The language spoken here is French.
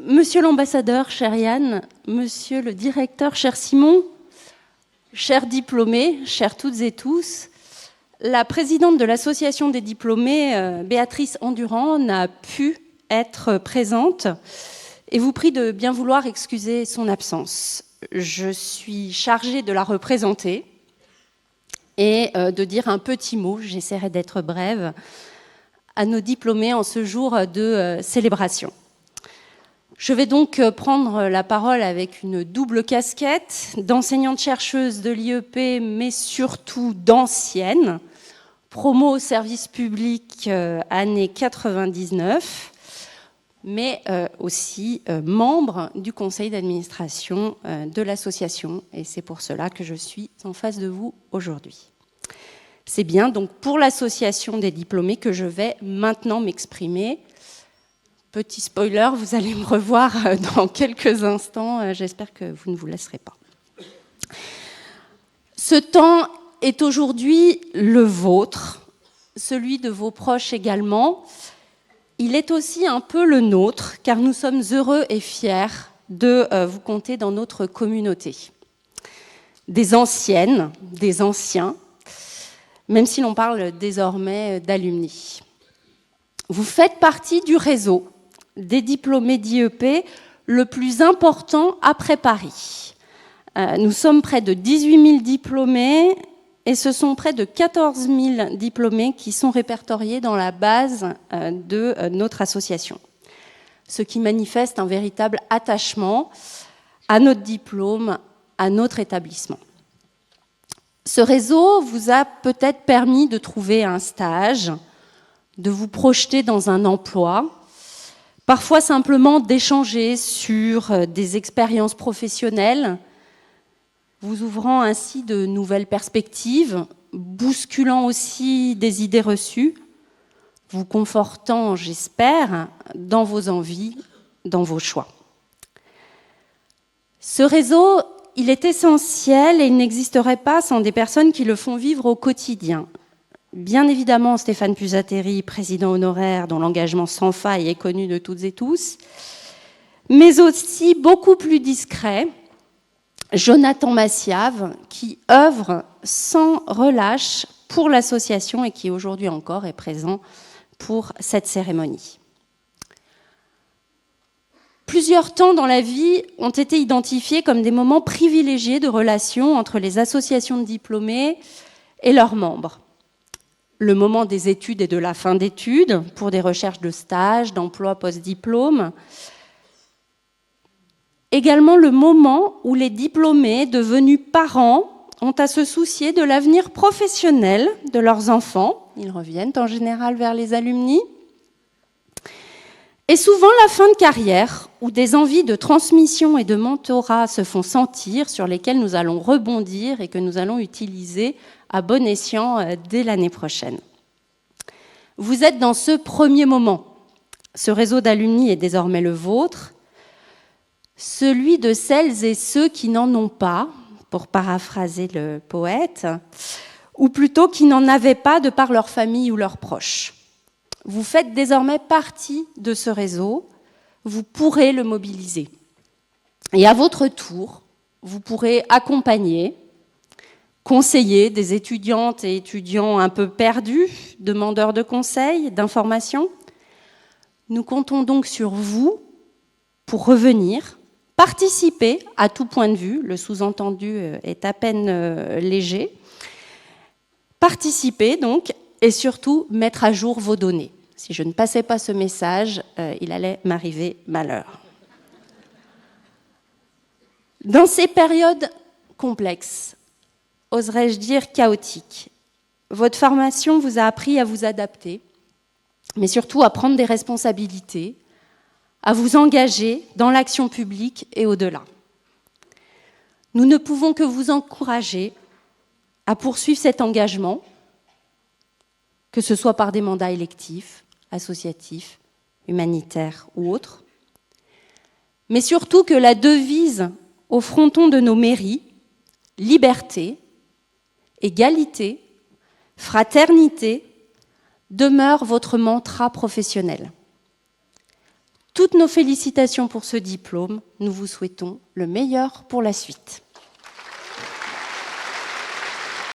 Monsieur l'ambassadeur, cher Yann, monsieur le directeur, cher Simon, chers diplômés, chers toutes et tous, la présidente de l'association des diplômés, Béatrice Endurand, n'a pu être présente et vous prie de bien vouloir excuser son absence. Je suis chargée de la représenter et de dire un petit mot, j'essaierai d'être brève, à nos diplômés en ce jour de célébration. Je vais donc prendre la parole avec une double casquette d'enseignante-chercheuse de l'IEP, mais surtout d'ancienne, promo au service public année 99, mais aussi membre du conseil d'administration de l'association. Et c'est pour cela que je suis en face de vous aujourd'hui. C'est bien donc pour l'association des diplômés que je vais maintenant m'exprimer. Petit spoiler, vous allez me revoir dans quelques instants. J'espère que vous ne vous laisserez pas. Ce temps est aujourd'hui le vôtre, celui de vos proches également. Il est aussi un peu le nôtre, car nous sommes heureux et fiers de vous compter dans notre communauté. Des anciennes, des anciens, même si l'on parle désormais d'alumni. Vous faites partie du réseau des diplômés d'IEP le plus important après Paris. Nous sommes près de 18 000 diplômés et ce sont près de 14 000 diplômés qui sont répertoriés dans la base de notre association. Ce qui manifeste un véritable attachement à notre diplôme, à notre établissement. Ce réseau vous a peut-être permis de trouver un stage, de vous projeter dans un emploi, parfois simplement d'échanger sur des expériences professionnelles, vous ouvrant ainsi de nouvelles perspectives, bousculant aussi des idées reçues, vous confortant, j'espère, dans vos envies, dans vos choix. Ce réseau, il est essentiel et il n'existerait pas sans des personnes qui le font vivre au quotidien. Bien évidemment, Stéphane Pusateri, président honoraire, dont l'engagement sans faille est connu de toutes et tous, mais aussi beaucoup plus discret, Jonathan Massiave, qui œuvre sans relâche pour l'association et qui aujourd'hui encore est présent pour cette cérémonie. Plusieurs temps dans la vie ont été identifiés comme des moments privilégiés de relations entre les associations de diplômés et leurs membres. Le moment des études et de la fin d'études, pour des recherches de stage, d'emploi post-diplôme. Également le moment où les diplômés devenus parents ont à se soucier de l'avenir professionnel de leurs enfants. Ils reviennent en général vers les alumni. Et souvent la fin de carrière, où des envies de transmission et de mentorat se font sentir, sur lesquelles nous allons rebondir et que nous allons utiliser à bon escient dès l'année prochaine. Vous êtes dans ce premier moment. Ce réseau d'alumni est désormais le vôtre, celui de celles et ceux qui n'en ont pas, pour paraphraser le poète, ou plutôt qui n'en avaient pas de par leur famille ou leurs proches. Vous faites désormais partie de ce réseau, vous pourrez le mobiliser. Et à votre tour, vous pourrez accompagner, conseiller des étudiantes et étudiants un peu perdus, demandeurs de conseils, d'informations. Nous comptons donc sur vous pour revenir, participer à tout point de vue, le sous-entendu est à peine léger, participer donc et surtout mettre à jour vos données. Si je ne passais pas ce message, il allait m'arriver malheur. Dans ces périodes complexes, oserais-je dire chaotiques, votre formation vous a appris à vous adapter, mais surtout à prendre des responsabilités, à vous engager dans l'action publique et au-delà. Nous ne pouvons que vous encourager à poursuivre cet engagement, que ce soit par des mandats électifs, associatifs, humanitaires ou autres, mais surtout que la devise au fronton de nos mairies, liberté, égalité, fraternité, demeure votre mantra professionnel. toutes nos félicitations pour ce diplôme. Nous vous souhaitons le meilleur pour la suite.